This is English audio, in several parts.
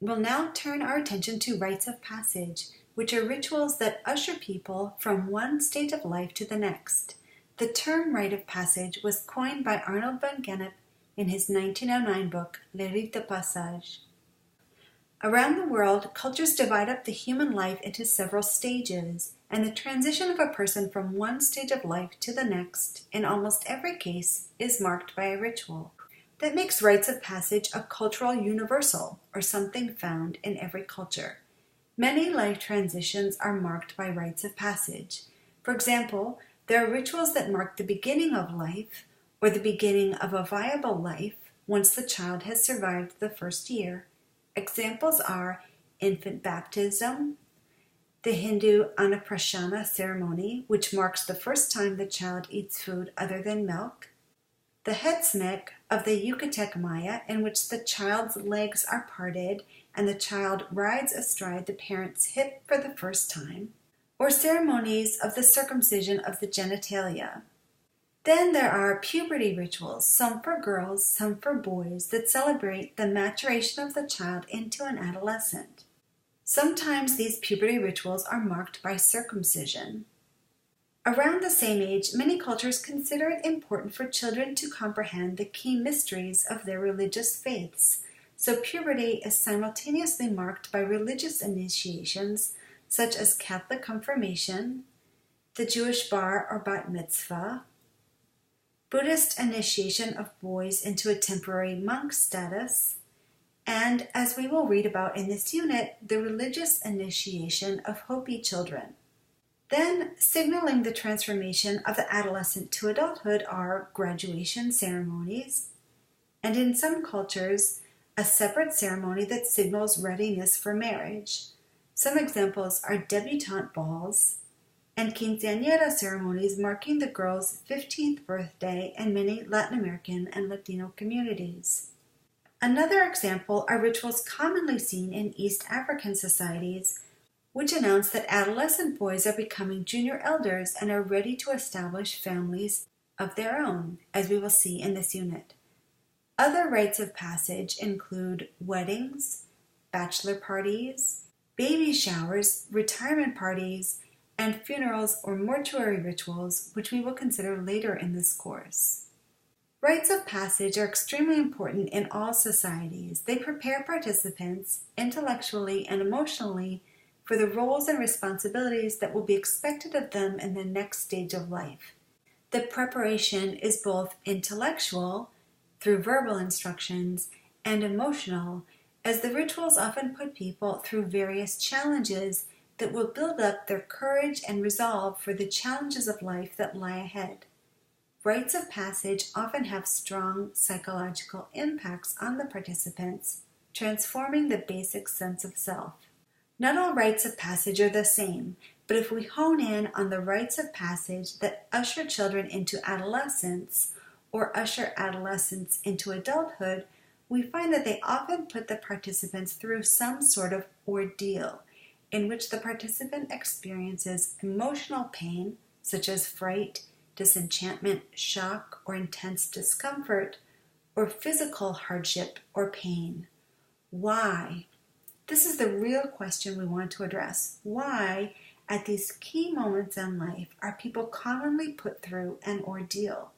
We'll now turn our attention to rites of passage, which are rituals that usher people from one stage of life to the next. The term rite of passage was coined by Arnold van Gennep in his 1909 book, Les Rites de Passage. Around the world, cultures divide up the human life into several stages, and the transition of a person from one stage of life to the next, in almost every case, is marked by a ritual. That makes rites of passage a cultural universal, or something found in every culture. Many life transitions are marked by rites of passage. For example, there are rituals that mark the beginning of life, or the beginning of a viable life once the child has survived the first year. Examples are infant baptism, the Hindu Annaprasana ceremony, which marks the first time the child eats food other than milk, the headsmick of the Yucatec Maya, in which the child's legs are parted and the child rides astride the parent's hip for the first time, or ceremonies of the circumcision of the genitalia. Then there are puberty rituals, some for girls, some for boys, that celebrate the maturation of the child into an adolescent. Sometimes these puberty rituals are marked by circumcision. Around the same age, many cultures consider it important for children to comprehend the key mysteries of their religious faiths, so puberty is simultaneously marked by religious initiations such as Catholic confirmation, the Jewish bar or bat mitzvah, Buddhist initiation of boys into a temporary monk status, and, as we will read about in this unit, the religious initiation of Hopi children. Then, signaling the transformation of the adolescent to adulthood are graduation ceremonies, and in some cultures, a separate ceremony that signals readiness for marriage. Some examples are debutante balls and quinceañera ceremonies marking the girl's 15th birthday in many Latin American and Latino communities. Another example are rituals commonly seen in East African societies, which announce that adolescent boys are becoming junior elders and are ready to establish families of their own, as we will see in this unit. Other rites of passage include weddings, bachelor parties, baby showers, retirement parties, and funerals or mortuary rituals, which we will consider later in this course. Rites of passage are extremely important in all societies. They prepare participants intellectually and emotionally for the roles and responsibilities that will be expected of them in the next stage of life. The preparation is both intellectual, through verbal instructions, and emotional, as the rituals often put people through various challenges that will build up their courage and resolve for the challenges of life that lie ahead. Rites of passage often have strong psychological impacts on the participants, transforming the basic sense of self. Not all rites of passage are the same, but if we hone in on the rites of passage that usher children into adolescence or usher adolescents into adulthood, we find that they often put the participants through some sort of ordeal in which the participant experiences emotional pain, such as fright, disenchantment, shock, or intense discomfort, or physical hardship or pain. Why? This is the real question we want to address. Why, at these key moments in life, are people commonly put through an ordeal?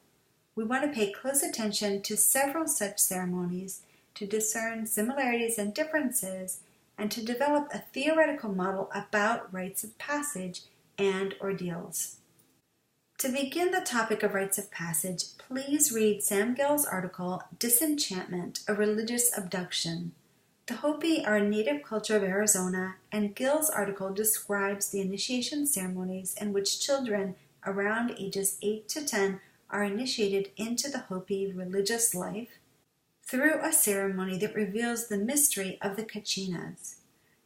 We want to pay close attention to several such ceremonies to discern similarities and differences and to develop a theoretical model about rites of passage and ordeals. To begin the topic of rites of passage, please read Sam Gill's article, Disenchantment, a Religious Abduction. The Hopi are a native culture of Arizona, and Gill's article describes the initiation ceremonies in which children around ages 8 to 10 are initiated into the Hopi religious life through a ceremony that reveals the mystery of the Kachinas.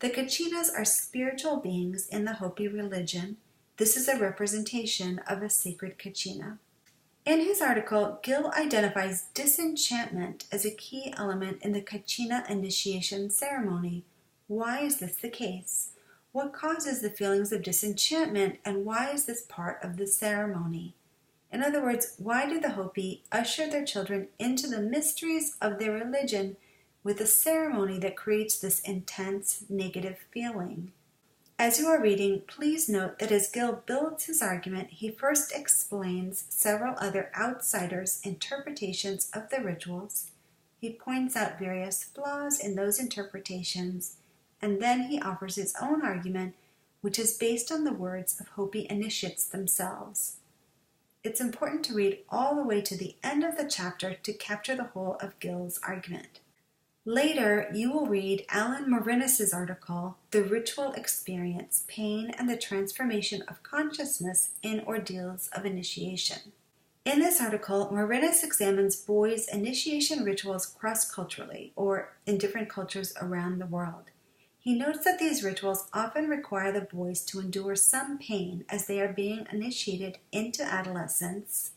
The Kachinas are spiritual beings in the Hopi religion. This is a representation of a sacred Kachina. In his article, Gill identifies disenchantment as a key element in the Kachina initiation ceremony. Why is this the case? What causes the feelings of disenchantment, and why is this part of the ceremony? In other words, why do the Hopi usher their children into the mysteries of their religion with a ceremony that creates this intense negative feeling. As you are reading, please note that as Gil builds his argument, he first explains several other outsiders' interpretations of the rituals. He points out various flaws in those interpretations, and then he offers his own argument, which is based on the words of Hopi initiates themselves. It's important to read all the way to the end of the chapter to capture the whole of Gil's argument. Later, you will read Alan Marinis's article, The Ritual Experience, Pain and the Transformation of Consciousness in Ordeals of Initiation. In this article, Marinis examines boys' initiation rituals cross-culturally, or in different cultures around the world. He notes that these rituals often require the boys to endure some pain as they are being initiated into adolescence,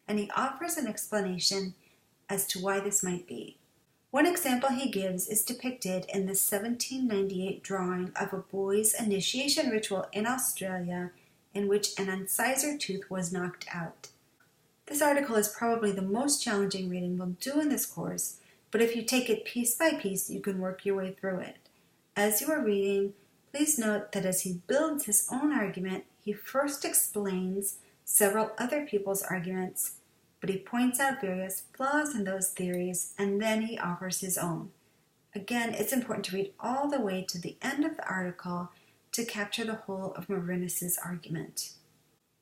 and he offers an explanation as to why this might be. One example he gives is depicted in the 1798 drawing of a boy's initiation ritual in Australia in which an incisor tooth was knocked out. This article is probably the most challenging reading we'll do in this course, but if you take it piece by piece, you can work your way through it. As you are reading, please note that as he builds his own argument, he first explains several other people's arguments, but he points out various flaws in those theories, and then he offers his own. Again, it's important to read all the way to the end of the article to capture the whole of Marinis's argument.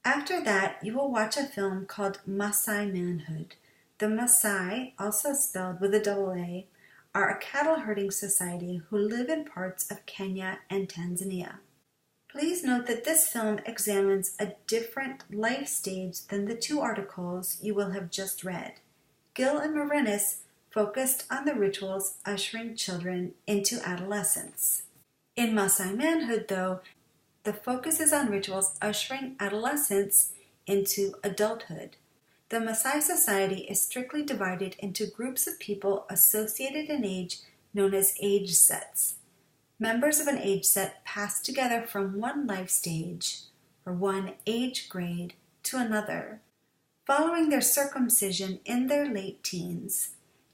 After that, you will watch a film called Maasai Manhood. The Maasai, also spelled with a double A, are a cattle herding society who live in parts of Kenya and Tanzania. Please note that this film examines a different life stage than the two articles you will have just read. Gil and Marinis focused on the rituals ushering children into adolescence. In Maasai Manhood, though, the focus is on rituals ushering adolescence into adulthood. The Maasai society is strictly divided into groups of people associated in age known as age sets. Members of an age set pass together from one life stage, or one age grade, to another. Following their circumcision in their late teens,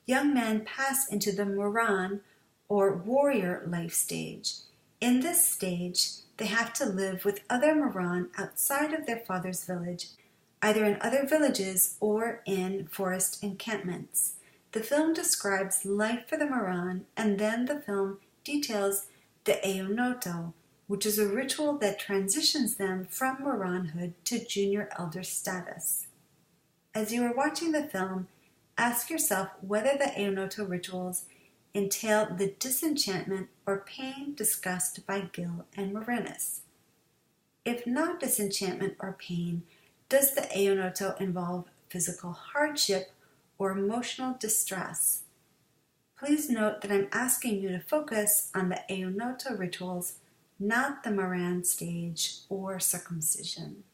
young men pass into the Moran, or warrior life stage. In this stage, they have to live with other Moran outside of their father's village, either in other villages or in forest encampments. The film describes life for the Moran, and then the film details the Eonoto, which is a ritual that transitions them from Moranhood to junior elder status. As you are watching the film, ask yourself whether the Eonoto rituals entail the disenchantment or pain discussed by Gil and Marinis. If not disenchantment or pain, does the Eonoto involve physical hardship or emotional distress? Please note that I'm asking you to focus on the Eonoto rituals, not the Moran stage or circumcision.